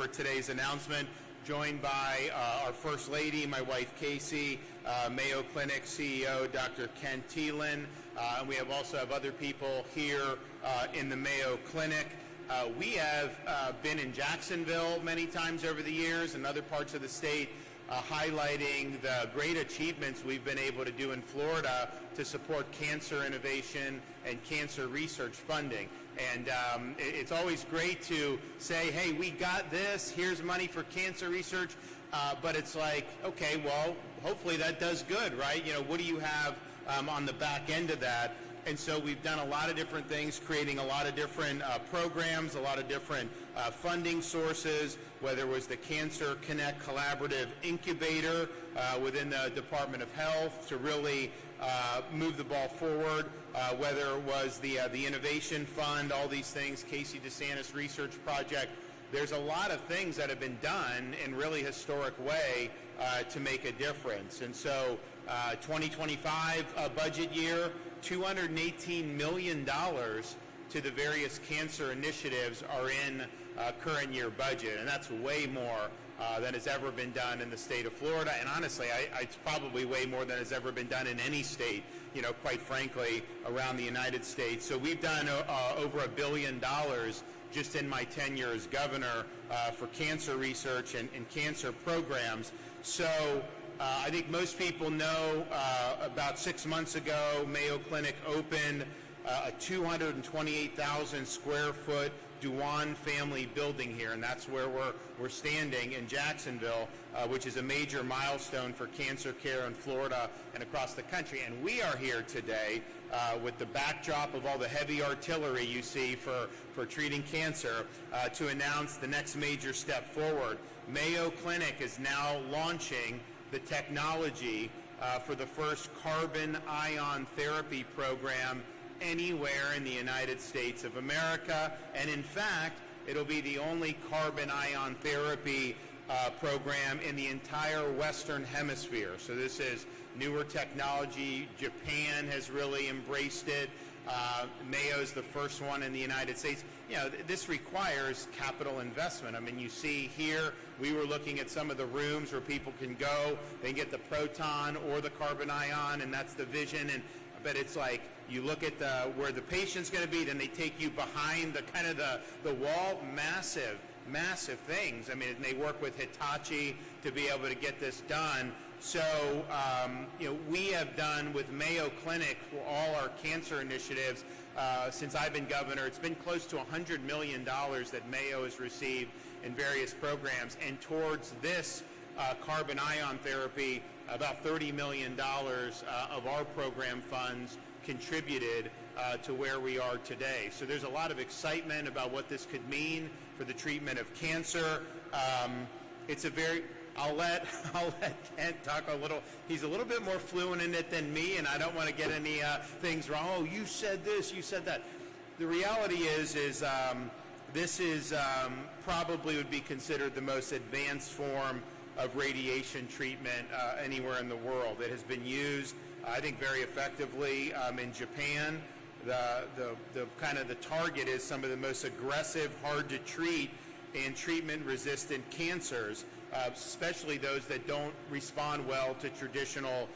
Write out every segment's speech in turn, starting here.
for today's announcement, joined by our First Lady, my wife Casey, Mayo Clinic CEO Dr. Ken Thielen, and we also have other people here in the Mayo Clinic. We have been in Jacksonville many times over the years and other parts of the state, highlighting the great achievements we've been able to do in Florida to support cancer innovation and cancer research funding. And it's always great to say, hey, we got this, here's money for cancer research, but it's like, okay, well, hopefully that does good, right? You know, what do you have on the back end of that? And so we've done a lot of different things, creating a lot of different programs, a lot of different funding sources, whether it was the Cancer Connect Collaborative Incubator within the Department of Health to really move the ball forward, whether it was the Innovation Fund, all these things, DeSantis Research Project. There's a lot of things that have been done in really historic way to make a difference. And so 2025 budget year, $218 million to the various cancer initiatives are in current year budget, and that's way more than has ever been done in the state of Florida, and honestly, it's probably way more than has ever been done in any state, you know, quite frankly, around the United States. So we've done over $1 billion just in my tenure as governor for cancer research and cancer programs. So I think most people know about 6 months ago, Mayo Clinic opened a 228,000 square foot Duan family building here, and that's where we're standing in Jacksonville, which is a major milestone for cancer care in Florida and across the country. And we are here today with the backdrop of all the heavy artillery you see for treating cancer to announce the next major step forward. Mayo Clinic is now launching the technology for the first carbon ion therapy program anywhere in the United States of America, and in fact, it'll be the only carbon ion therapy program in the entire Western Hemisphere. So this is newer technology. Japan has really embraced it. Mayo's the first one in the United States. You know, this requires capital investment. I mean, you see here, we were looking at some of the rooms where people can go, they can get the proton or the carbon ion, and that's the vision. But it's like you look at where the patient's going to be, then they take you behind the kind of the wall, massive things. I mean, and they work with Hitachi to be able to get this done. So, you know, we have done with Mayo Clinic for all our cancer initiatives since I've been governor. It's been close to $100 million that Mayo has received in various programs, and towards this carbon ion therapy, about $30 million of our program funds contributed to where we are today. So there's a lot of excitement about what this could mean for the treatment of cancer. It's a very, I'll let Kent talk a little. He's a little bit more fluent in it than me, and I don't want to get any things wrong. Oh, you said this, you said that. The reality is this is probably would be considered the most advanced form of radiation treatment anywhere in the world. It has been used, I think, very effectively in Japan. The kind of the target is some of the most aggressive, hard to treat and treatment-resistant cancers, especially those that don't respond well to traditional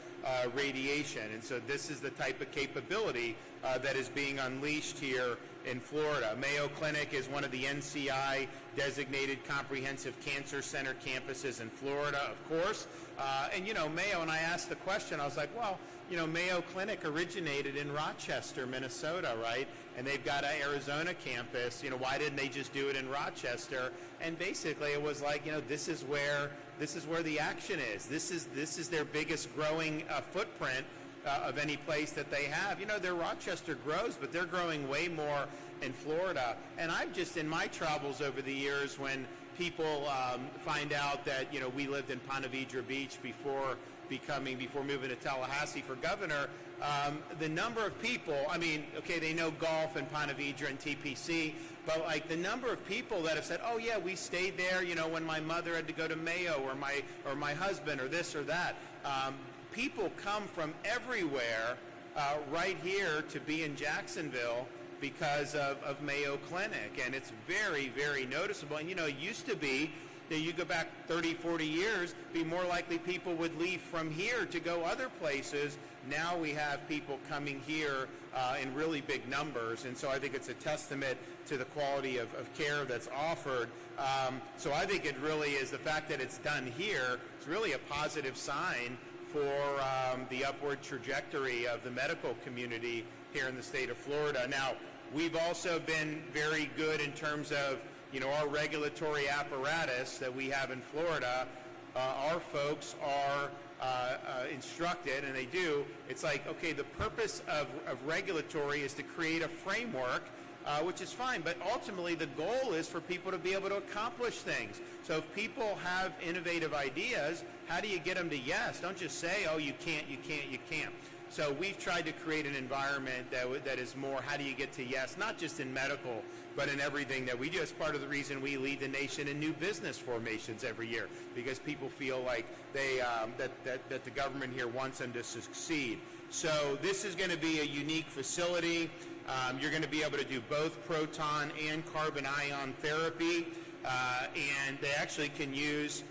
radiation. And so this is the type of capability that is being unleashed here in Florida. Mayo Clinic is one of the NCI designated comprehensive cancer center campuses in Florida, of course. And, you know, Mayo, and I asked the question, I was like, well, you know, Mayo Clinic originated in Rochester, Minnesota, right? And they've got an Arizona campus. You know, why didn't they just do it in Rochester? And basically it was like, you know, this is where the action is. This is their biggest growing footprint of any place that they have. You know, their Rochester grows, but they're growing way more in Florida. And I've just, in my travels over the years, when people find out that, you know, we lived in Ponte Vedra Beach before moving to Tallahassee for governor, the number of people, I mean, okay, they know golf and Ponte Vedra and TPC, but like the number of people that have said, oh yeah, we stayed there, you know, when my mother had to go to Mayo, or my husband, or this or that. People come from everywhere right here to be in Jacksonville because of Mayo Clinic, and it's very, very noticeable. And it used to be that you go back 30, 40 years, be more likely people would leave from here to go other places. Now we have people coming here in really big numbers, and so I think it's a testament to the quality of care that's offered. So I think it really is the fact that it's done here. It's really a positive sign for the upward trajectory of the medical community here in the state of Florida. Now, we've also been very good in terms of our regulatory apparatus that we have in Florida. Our folks are instructed, and they do. It's like, okay, the purpose of regulatory is to create a framework, which is fine, but ultimately the goal is for people to be able to accomplish things. So if people have innovative ideas, how do you get them to yes? Don't just say, oh, you can't, you can't, you can't. So we've tried to create an environment that is more, how do you get to yes, not just in medical, but in everything that we do. It's part of the reason we lead the nation in new business formations every year, because people feel like they that the government here wants them to succeed. So this is going to be a unique facility. You're going to be able to do both proton and carbon ion therapy, and they actually can use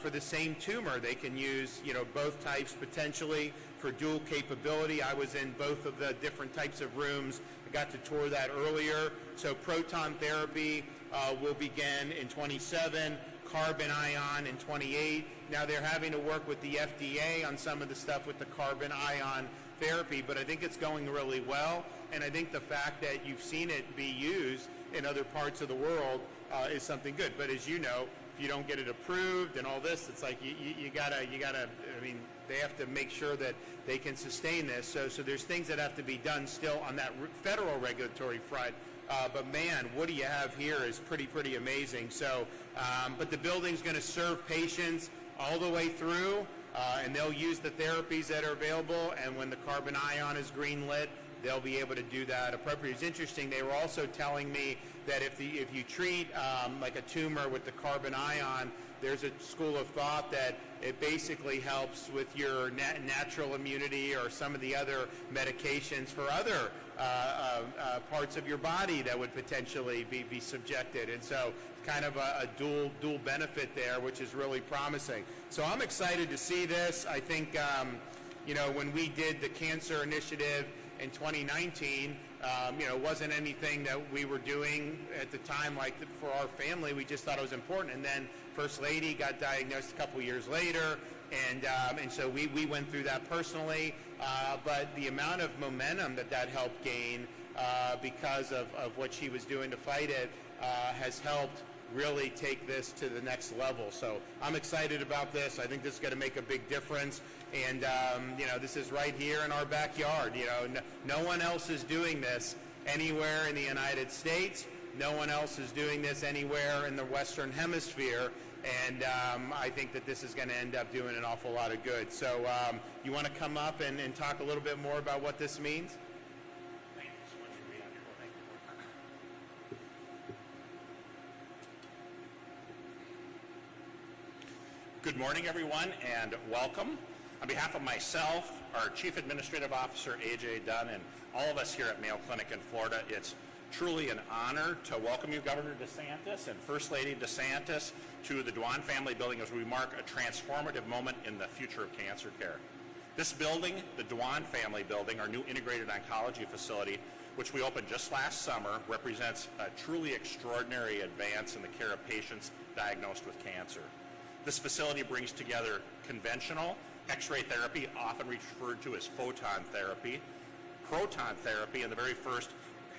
for the same tumor. They can use both types potentially for dual capability. I was in both of the different types of rooms. I got to tour that earlier. So proton therapy will begin in 27, carbon ion in 28. Now they're having to work with the FDA on some of the stuff with the carbon ion therapy, but I think it's going really well, and I think the fact that you've seen it be used in other parts of the world is something good. But as you know, if you don't get it approved and all this, it's like you gotta, I mean, they have to make sure that they can sustain this. So there's things that have to be done still on that federal regulatory front. But man, what do you have here is pretty amazing. So, but the building's going to serve patients all the way through, and they'll use the therapies that are available. And when the carbon ion is green lit, they'll be able to do that appropriately. It's interesting. They were also telling me that if you treat like a tumor with the carbon ion, there's a school of thought that it basically helps with your natural immunity or some of the other medications for other parts of your body that would potentially be subjected. And so kind of a dual benefit there, which is really promising. So I'm excited to see this. I think, when we did the cancer initiative in 2019, it wasn't anything that we were doing at the time like for our family. We just thought it was important. And then First Lady got diagnosed a couple years later, and so we went through that personally. But the amount of momentum that helped gain because of what she was doing to fight it has helped really take this to the next level. So I'm excited about this. I think this is going to make a big difference. And, this is right here in our backyard. No one else is doing this anywhere in the United States. No one else is doing this anywhere in the Western Hemisphere. And I think that this is going to end up doing an awful lot of good. So you want to come up and talk a little bit more about what this means? Thank you so much for being here. Thank you. Good morning, everyone, and welcome. On behalf of myself, our Chief Administrative Officer, AJ Dunn, and all of us here at Mayo Clinic in Florida, it's truly an honor to welcome you, Governor DeSantis and First Lady DeSantis, to the Dwan Family Building as we mark a transformative moment in the future of cancer care. This building, the Dwan Family Building, our new integrated oncology facility, which we opened just last summer, represents a truly extraordinary advance in the care of patients diagnosed with cancer. This facility brings together conventional X-ray therapy, often referred to as photon therapy, proton therapy, and the very first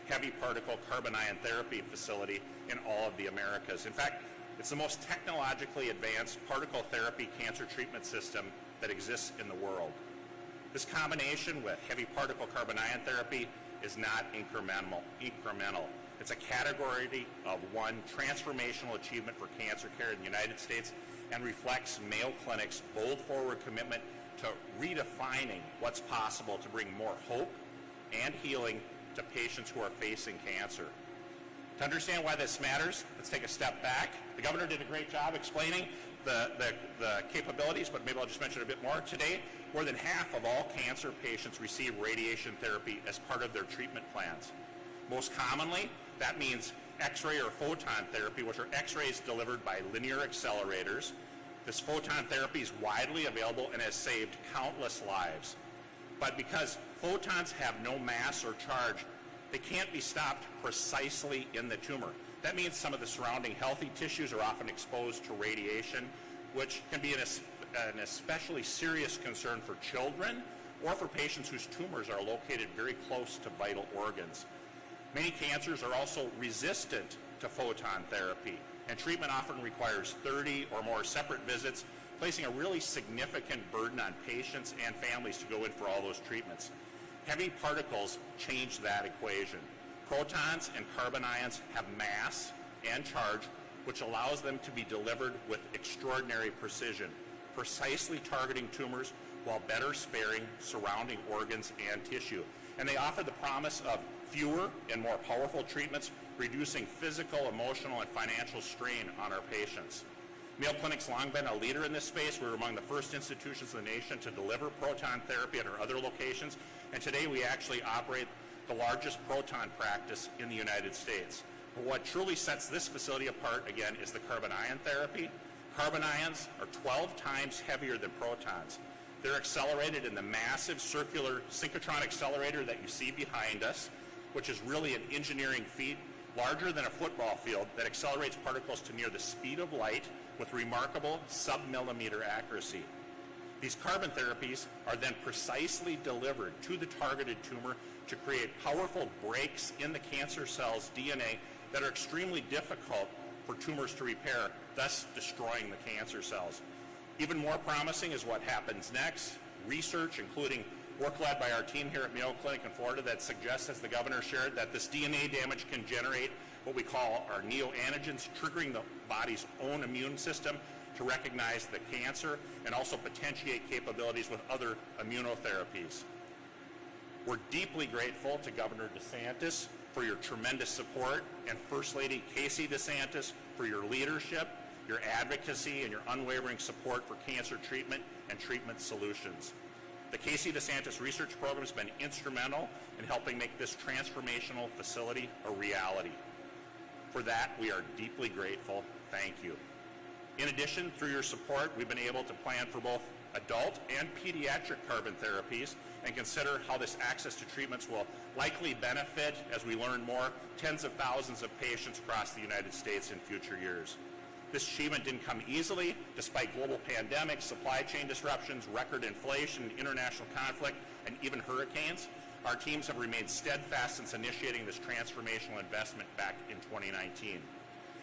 heavy particle carbon ion therapy facility in all of the Americas. In fact, it's the most technologically advanced particle therapy cancer treatment system that exists in the world. This combination with heavy particle carbon ion therapy is not incremental. It's a category of one transformational achievement for cancer care in the United States and reflects Mayo Clinic's bold forward commitment to redefining what's possible to bring more hope and healing to patients who are facing cancer. To understand why this matters, let's take a step back. The governor did a great job explaining the capabilities, but maybe I'll just mention a bit more. Today, more than half of all cancer patients receive radiation therapy as part of their treatment plans. Most commonly, that means X-ray or photon therapy, which are X-rays delivered by linear accelerators. This photon therapy is widely available and has saved countless lives. But because photons have no mass or charge, they can't be stopped precisely in the tumor. That means some of the surrounding healthy tissues are often exposed to radiation, which can be an especially serious concern for children or for patients whose tumors are located very close to vital organs. Many cancers are also resistant to photon therapy, and treatment often requires 30 or more separate visits, placing a really significant burden on patients and families to go in for all those treatments. Heavy particles change that equation. Protons and carbon ions have mass and charge, which allows them to be delivered with extraordinary precision, precisely targeting tumors while better sparing surrounding organs and tissue. And they offer the promise of fewer and more powerful treatments, reducing physical, emotional, and financial strain on our patients. Mayo Clinic's long been a leader in this space. We're among the first institutions in the nation to deliver proton therapy at our other locations, and today we actually operate the largest proton practice in the United States. But what truly sets this facility apart, again, is the carbon ion therapy. Carbon ions are 12 times heavier than protons. They're accelerated in the massive circular synchrotron accelerator that you see behind us, which is really an engineering feat larger than a football field that accelerates particles to near the speed of light with remarkable sub-millimeter accuracy. These carbon therapies are then precisely delivered to the targeted tumor to create powerful breaks in the cancer cell's DNA that are extremely difficult for tumors to repair, thus destroying the cancer cells. Even more promising is what happens next. Research, including work led by our team here at Mayo Clinic in Florida, that suggests, as the governor shared, that this DNA damage can generate what we call our neoantigens, triggering the body's own immune system to recognize the cancer and also potentiate capabilities with other immunotherapies. We're deeply grateful to Governor DeSantis for your tremendous support, and First Lady Casey DeSantis for your leadership, your advocacy, and your unwavering support for cancer treatment and treatment solutions. The Casey DeSantis Research Program has been instrumental in helping make this transformational facility a reality. For that, we are deeply grateful. Thank you. In addition, through your support, we've been able to plan for both adult and pediatric carbon therapies and consider how this access to treatments will likely benefit, as we learn more, tens of thousands of patients across the United States in future years. This achievement didn't come easily, despite global pandemics, supply chain disruptions, record inflation, international conflict, and even hurricanes. Our teams have remained steadfast since initiating this transformational investment back in 2019.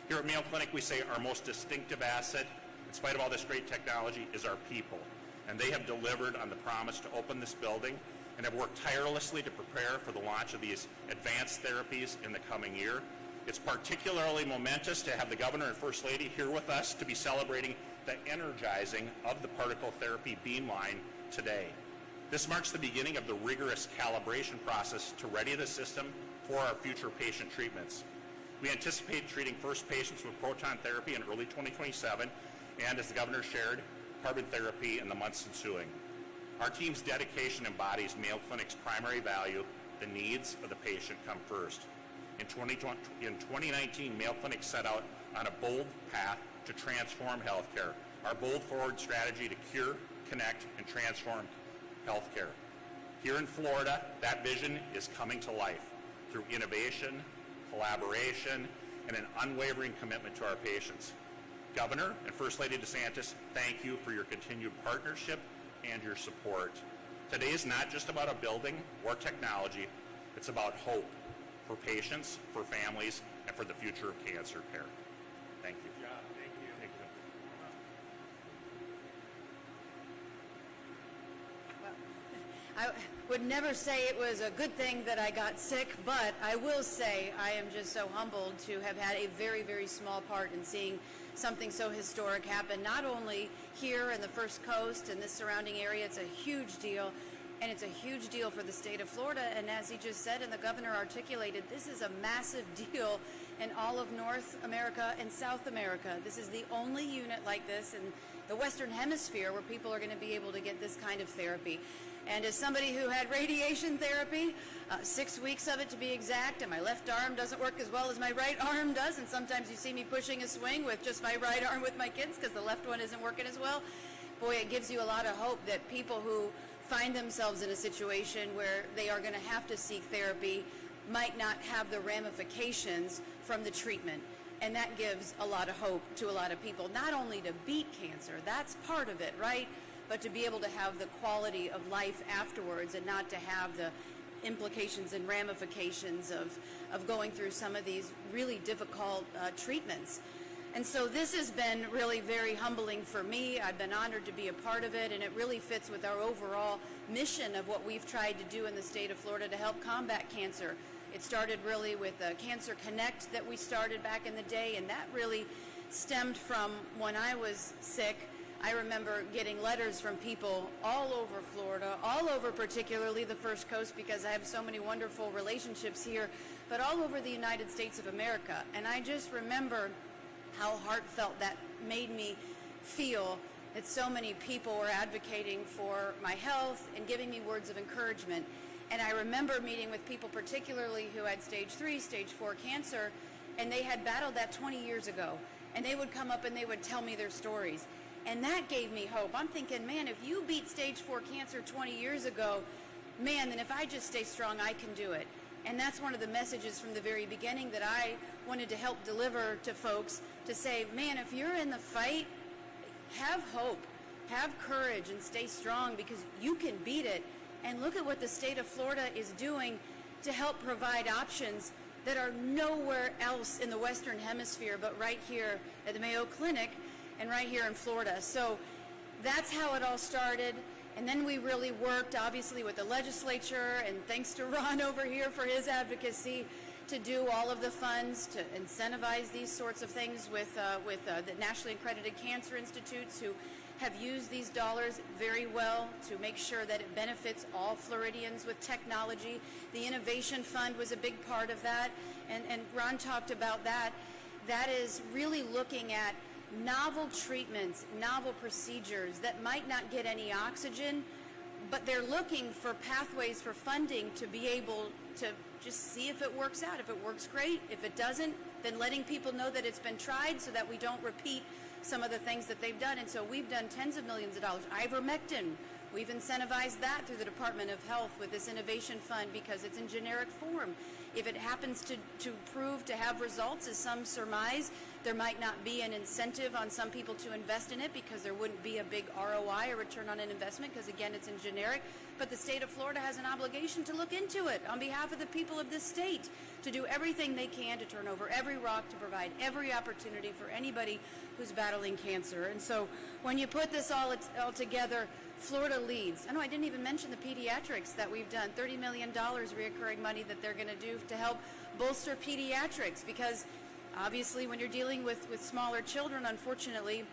Here at Mayo Clinic, we say our most distinctive asset, in spite of all this great technology, is our people. And they have delivered on the promise to open this building and have worked tirelessly to prepare for the launch of these advanced therapies in the coming year. It's particularly momentous to have the Governor and First Lady here with us to be celebrating the energizing of the particle therapy beamline today. This marks the beginning of the rigorous calibration process to ready the system for our future patient treatments. We anticipate treating first patients with proton therapy in early 2027, and as the Governor shared, carbon therapy in the months ensuing. Our team's dedication embodies Mayo Clinic's primary value: the needs of the patient come first. In 2019, Mayo Clinic set out on a bold path to transform healthcare, our bold forward strategy to cure, connect, and transform healthcare. Here in Florida, that vision is coming to life through innovation, collaboration, and an unwavering commitment to our patients. Governor and First Lady DeSantis, thank you for your continued partnership and your support. Today is not just about a building or technology, it's about hope for patients, for families, and for the future of cancer care. Thank you. Good job. Thank you. Thank you. I would never say it was a good thing that I got sick, but I will say I am just so humbled to have had a very, very small part in seeing something so historic happen, not only here in the First Coast and this surrounding area. It's a huge deal. and it's a huge deal for the state of Florida. And as he just said and the governor articulated, this is a massive deal in all of North America and South America. This is the only unit like this in the Western Hemisphere where people are going to be able to get this kind of therapy. And as somebody who had radiation therapy, 6 weeks of it to be exact, and my left arm doesn't work as well as my right arm does, and sometimes you see me pushing a swing with just my right arm with my kids because the left one isn't working as well. Boy, it gives you a lot of hope that people who find themselves in a situation where they are going to have to seek therapy might not have the ramifications from the treatment. And that gives a lot of hope to a lot of people, not only to beat cancer, that's part of it, right? But to be able to have the quality of life afterwards and not to have the implications and ramifications of going through some of these really difficult treatments. And so this has been really very humbling for me. I've been honored to be a part of it, and it really fits with our overall mission of what we've tried to do in the state of Florida to help combat cancer. It started really with Cancer Connect that we started back in the day, and that really stemmed from when I was sick. I remember getting letters from people all over Florida, all over particularly the First Coast because I have so many wonderful relationships here, but all over the United States of America. And I just remember how heartfelt that made me feel, that so many people were advocating for my health and giving me words of encouragement. And I remember meeting with people particularly who had stage 3, stage 4 cancer, and they had battled that 20 years ago. And they would come up and they would tell me their stories. And that gave me hope. I'm thinking, man, if you beat stage 4 cancer 20 years ago, man, then if I just stay strong, I can do it. And that's one of the messages from the very beginning that I wanted to help deliver to folks, to say, man, if you're in the fight, have hope, have courage, and stay strong because you can beat it. And look at what the state of Florida is doing to help provide options that are nowhere else in the Western Hemisphere but right here at the Mayo Clinic and right here in Florida. So that's how it all started. And then we really worked, obviously, with the legislature, and thanks to Ron over here for his advocacy, to do all of the funds to incentivize these sorts of things with the nationally accredited cancer institutes who have used these dollars very well to make sure that it benefits all Floridians with technology. The Innovation Fund was a big part of that, and Ron talked about that. That is really looking at novel treatments, novel procedures that might not get any oxygen, but they're looking for pathways for funding to be able to just see if it works out. If it works, great. If it doesn't, then letting people know that it's been tried so that we don't repeat some of the things that they've done. And so we've done tens of millions of dollars. Ivermectin, we've incentivized that through the Department of Health with this Innovation Fund because it's in generic form. If it happens to prove to have results, as some surmise, there might not be an incentive on some people to invest in it because there wouldn't be a big ROI or return on an investment because, again, it's in generic. But the state of Florida has an obligation to look into it on behalf of the people of this state, to do everything they can to turn over every rock, to provide every opportunity for anybody who's battling cancer. And so when you put this all together, Florida leads. I didn't even mention the pediatrics that we've done, $30 million reoccurring money that they're going to do to help bolster pediatrics because obviously when you're dealing with smaller children, unfortunately,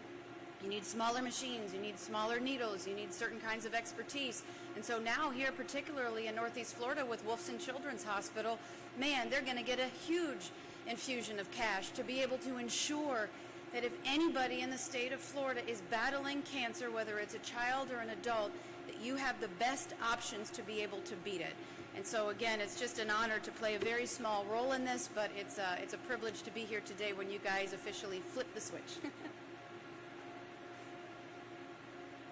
you need smaller machines, you need smaller needles, you need certain kinds of expertise. And so now here, particularly in Northeast Florida with Wolfson Children's Hospital, man, they're going to get a huge infusion of cash to be able to ensure that if anybody in the state of Florida is battling cancer, whether it's a child or an adult, that you have the best options to be able to beat it. And so again, it's just an honor to play a very small role in this, but it's a privilege to be here today when you guys officially flip the switch.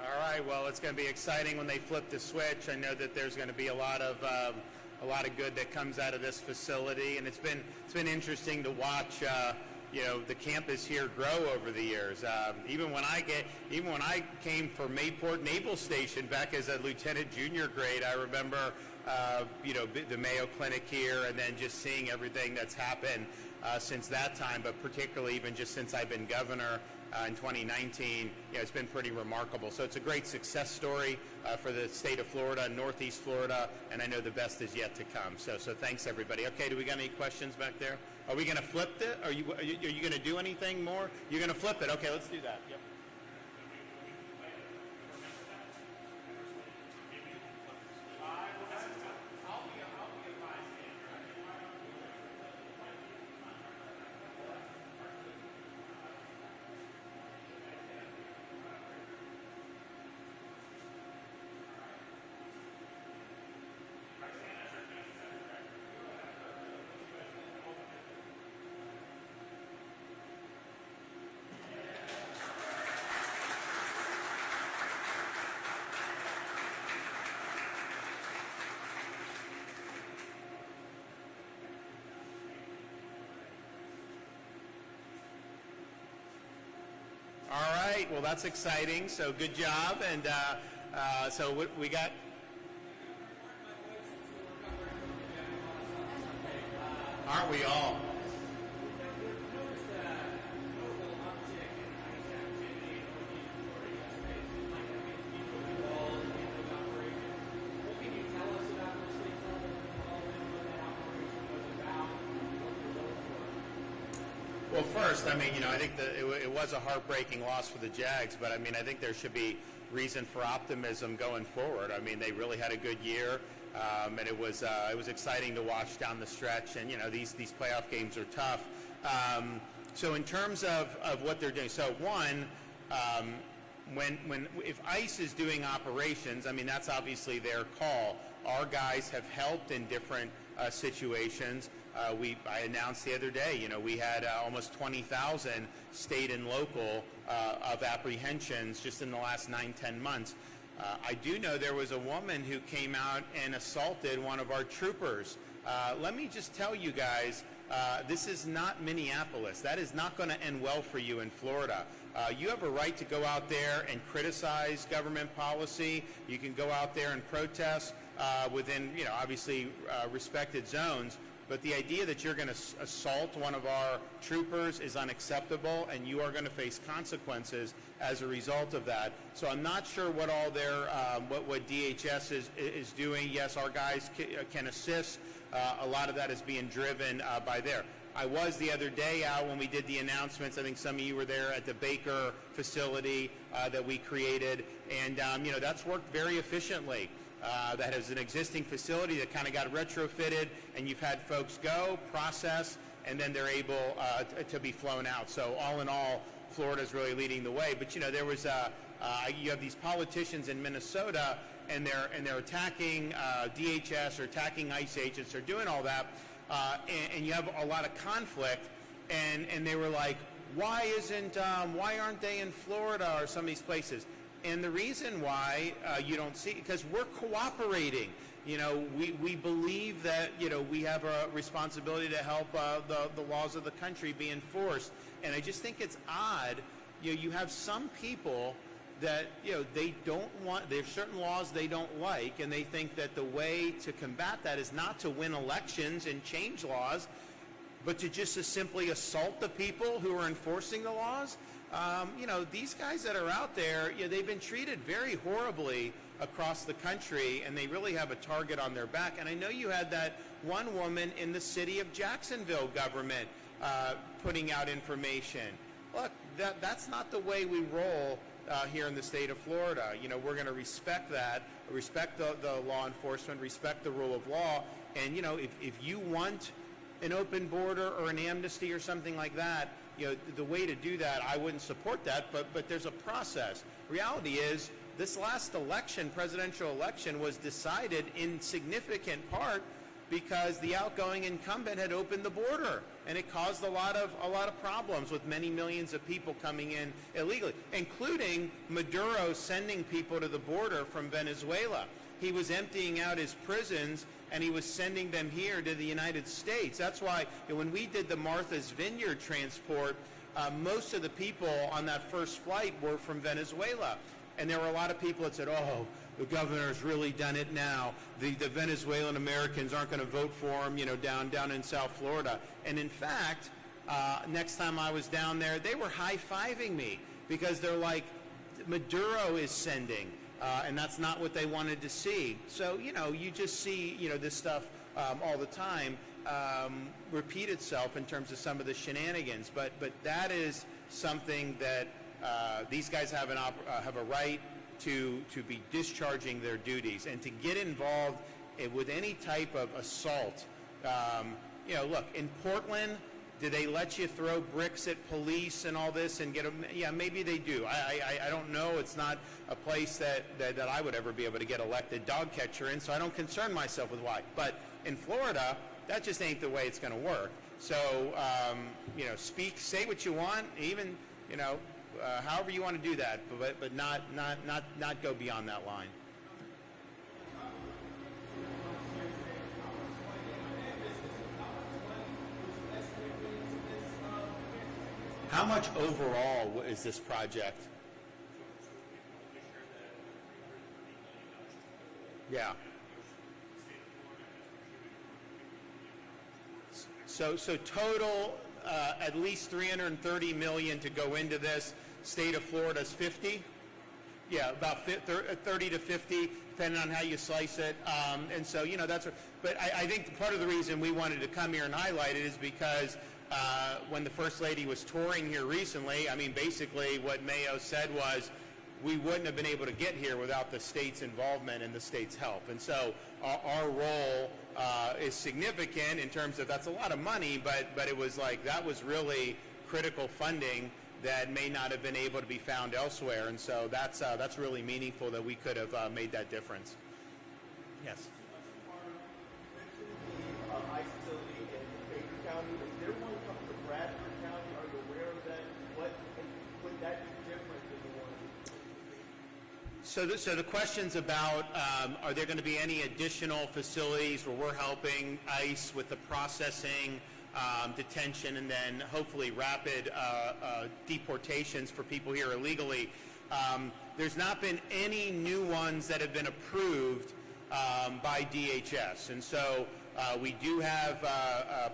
All right, well, it's going to be exciting when they flip the switch. I know that there's going to be a lot of good that comes out of this facility, and it's been interesting to watch. The campus here grow over the years. Even when I came from Mayport Naval Station back as a lieutenant junior grade, I remember the Mayo Clinic here, and then just seeing everything that's happened since that time. But particularly even just since I've been governor in 2019, it's been pretty remarkable. So it's a great success story for the state of Florida, Northeast Florida, and I know the best is yet to come. So thanks everybody. Okay, do we got any questions back there? Are we going to flip it? Are you going to do anything more? You're going to flip it. Okay, let's do that. Yep. All right, well, that's exciting. So good job. And so we got. Aren't we all? Well, first, I mean, I think that it was a heartbreaking loss for the Jags, but I mean, I think there should be reason for optimism going forward. I mean, they really had a good year, and it was exciting to watch down the stretch. And these playoff games are tough. So in terms of what they're doing, so one, if ICE is doing operations, I mean, that's obviously their call. Our guys have helped in different situations. I announced the other day, we had almost 20,000 state and local of apprehensions just in the last 9-10 months. I do know there was a woman who came out and assaulted one of our troopers. Let me just tell you guys, this is not Minneapolis. That is not going to end well for you in Florida. You have a right to go out there and criticize government policy. You can go out there and protest within, obviously respected zones. But the idea that you're going to assault one of our troopers is unacceptable, and you are going to face consequences as a result of that. So I'm not sure what all their what DHS is doing. Yes, our guys can assist. A lot of that is being driven by there. I was the other day out when we did the announcements. I think some of you were there at the Baker facility that we created, and that's worked very efficiently. That is an existing facility that kind of got retrofitted, and you've had folks go, process, and then they're able to be flown out. So all in all, Florida's really leading the way. But there was you have these politicians in Minnesota, and they're attacking DHS or attacking ICE agents. They're doing all that, and you have a lot of conflict. And they were like, why aren't they in Florida or some of these places? And the reason why you don't see, because we're cooperating. We believe that, we have a responsibility to help the laws of the country be enforced. And I just think it's odd, you have some people that, they don't want, there's certain laws they don't like, and they think that the way to combat that is not to win elections and change laws, but to just simply assault the people who are enforcing the laws. These guys that are out there, they've been treated very horribly across the country, and they really have a target on their back. And I know you had that one woman in the city of Jacksonville government putting out information. Look, that's not the way we roll here in the state of Florida. We're going to respect that, respect the law enforcement, respect the rule of law. And, if you want an open border or an amnesty or something like that, the way to do that, I wouldn't support that, but there's a process. Reality is, this last election, presidential election, was decided in significant part because the outgoing incumbent had opened the border, and it caused a lot of problems with many millions of people coming in illegally, including Maduro sending people to the border from Venezuela. He was emptying out his prisons, and he was sending them here to the United States. That's why when we did the Martha's Vineyard transport, most of the people on that first flight were from Venezuela. And there were a lot of people that said, oh, the governor's really done it now. The Venezuelan Americans aren't going to vote for him, down in South Florida. And in fact, next time I was down there, they were high-fiving me because they're like, Maduro is sending. And that's not what they wanted to see. So, you just see, this stuff all the time repeat itself in terms of some of the shenanigans. But that is something that these guys have a right to be discharging their duties and to get involved with any type of assault. Look, in Portland, do they let you throw bricks at police and all this and get them? Yeah, maybe they do. I don't know. It's not a place that I would ever be able to get elected dog catcher in, so I don't concern myself with why. But in Florida, that just ain't the way it's going to work. So, say what you want, even, however you want to do that, but not go beyond that line. How much overall is this project? Yeah. So total, at least $330 million to go into this. State of Florida's 50. Yeah, about 30 to 50, depending on how you slice it. And so, you know, but I think part of the reason we wanted to come here and highlight it is because when the First Lady was touring here recently, I mean, basically what Mayo said was, we wouldn't have been able to get here without the state's involvement and the state's help. And so our role is significant in terms of that's a lot of money, but it was like that was really critical funding that may not have been able to be found elsewhere. And so that's really meaningful that we could have made that difference. Yes. ICE facility in Baker County. Is there one coming to Bradford County? Are you aware of that? What would that be different than the one? So the question's about, are there going to be any additional facilities where we're helping ICE with the processing, detention, and then hopefully rapid deportations for people here illegally? There's not been any new ones that have been approved by DHS. And so we do have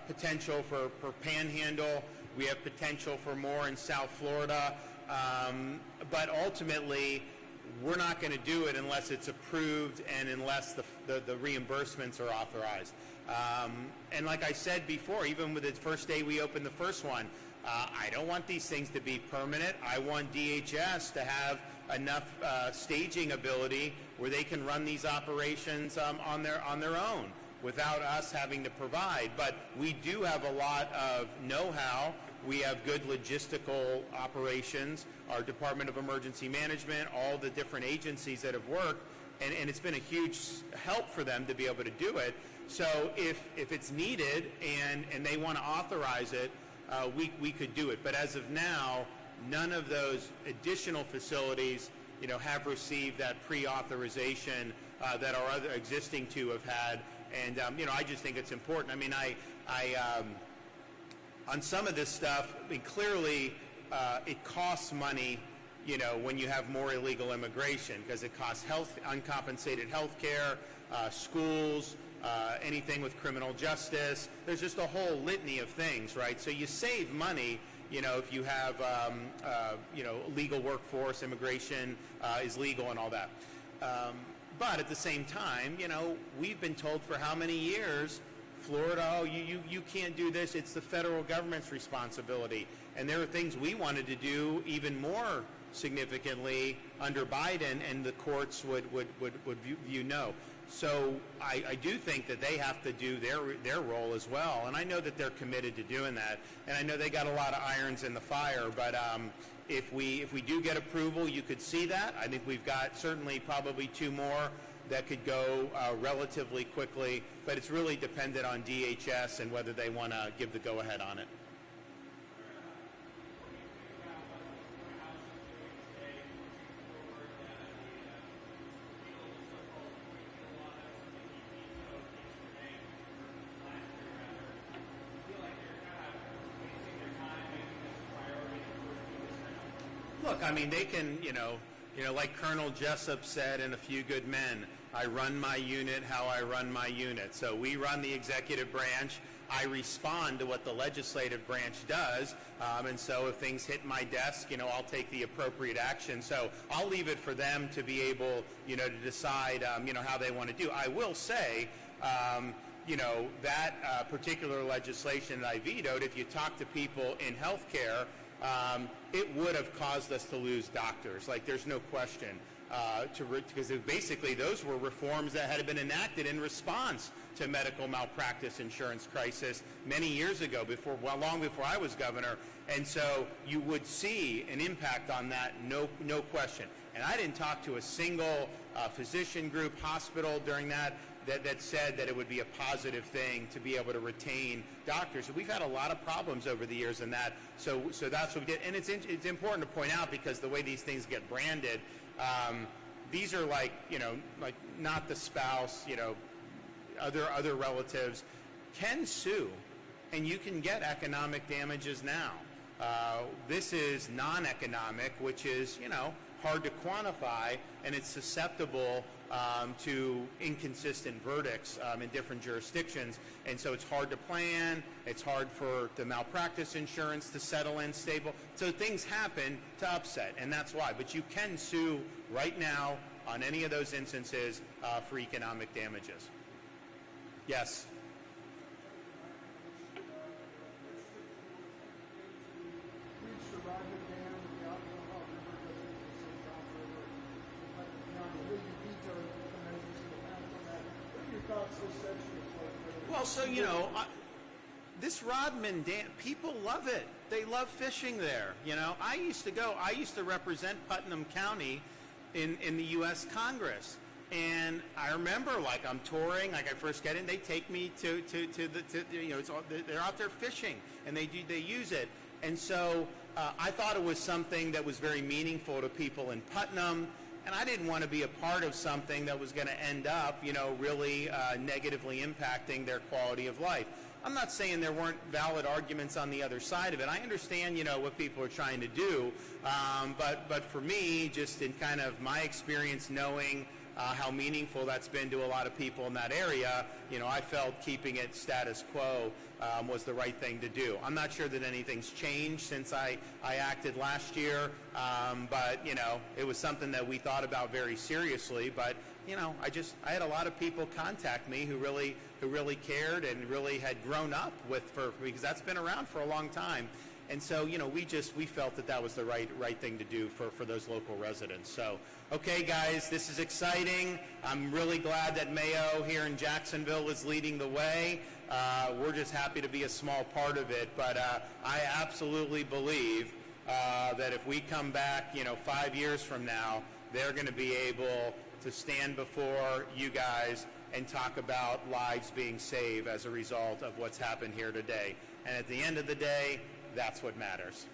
potential for Panhandle. We have potential for more in South Florida. But ultimately, we're not going to do it unless it's approved and unless the reimbursements are authorized. And like I said before, even with the first day we opened the first one, I don't want these things to be permanent. I want DHS to have enough staging ability where they can run these operations on their own without us having to provide. But we do have a lot of know-how. We have good logistical operations, our Department of Emergency Management, all the different agencies that have worked, and it's been a huge help for them to be able to do it. So if it's needed and they want to authorize it, we could do it. But as of now, none of those additional facilities, you know, have received that pre-authorization that our other existing two have had. And you know, I just think it's important. I mean, on some of this stuff, I mean, clearly it costs money, you know, when you have more illegal immigration, because it costs uncompensated health care, schools, anything with criminal justice. There's just a whole litany of things, right? So you save money, you know, if you have, you know, legal workforce, immigration is legal and all that. But at the same time, you know, we've been told for how many years, Florida, oh, you can't do this. It's the federal government's responsibility. And there are things we wanted to do even more significantly under Biden, and the courts would view no. So I do think that they have to do their role as well. And I know that they're committed to doing that. And I know they got a lot of irons in the fire. But if we do get approval, you could see that. I think we've got certainly probably two more that could go relatively quickly, but it's really dependent on DHS and whether they want to give the go-ahead on it. Look, I mean, they can, you know, like Colonel Jessup said in A Few Good Men, I run my unit how I run my unit. So we run the executive branch. I respond to what the legislative branch does. And so if things hit my desk, you know, I'll take the appropriate action. So I'll leave it for them to be able, you know, to decide, you know, how they want to do. I will say, you know, that particular legislation that I vetoed, if you talk to people in healthcare, it would have caused us to lose doctors. Like, there's no question. Because basically those were reforms that had been enacted in response to medical malpractice insurance crisis many years ago, long before I was governor. And so you would see an impact on that, no question. And I didn't talk to a single physician group, hospital during that said that it would be a positive thing to be able to retain doctors. We've had a lot of problems over the years in that, so that's what we did. And it's important to point out, because the way these things get branded, these are like, you know, like not the spouse, you know, other relatives can sue, and you can get economic damages now. This is non-economic, which is, hard to quantify, and it's susceptible to inconsistent verdicts in different jurisdictions. And so it's hard to plan, it's hard for the malpractice insurance to settle in stable. So things happen to upset, and that's why. But you can sue right now on any of those instances for economic damages. Yes? Well, so, this Rodman Dam, people love it. They love fishing there. I used to represent Putnam County in the U.S. Congress. And I remember, I'm touring, I first get in, they take me to they're out there fishing, and they use it. And so I thought it was something that was very meaningful to people in Putnam, and I didn't want to be a part of something that was going to end up, really negatively impacting their quality of life. I'm not saying there weren't valid arguments on the other side of it. I understand, what people are trying to do, but for me, just in kind of my experience knowing how meaningful that's been to a lot of people in that area, I felt keeping it status quo was the right thing to do. I'm not sure that anything's changed since I acted last year, but it was something that we thought about very seriously. But I had a lot of people contact me who really cared and really had grown up because that's been around for a long time. And so, we felt that was the right thing to do for those local residents. So, okay, guys, this is exciting. I'm really glad that Mayo here in Jacksonville is leading the way. We're just happy to be a small part of it. But I absolutely believe that if we come back, 5 years from now, they're going to be able to stand before you guys and talk about lives being saved as a result of what's happened here today. And at the end of the day, that's what matters.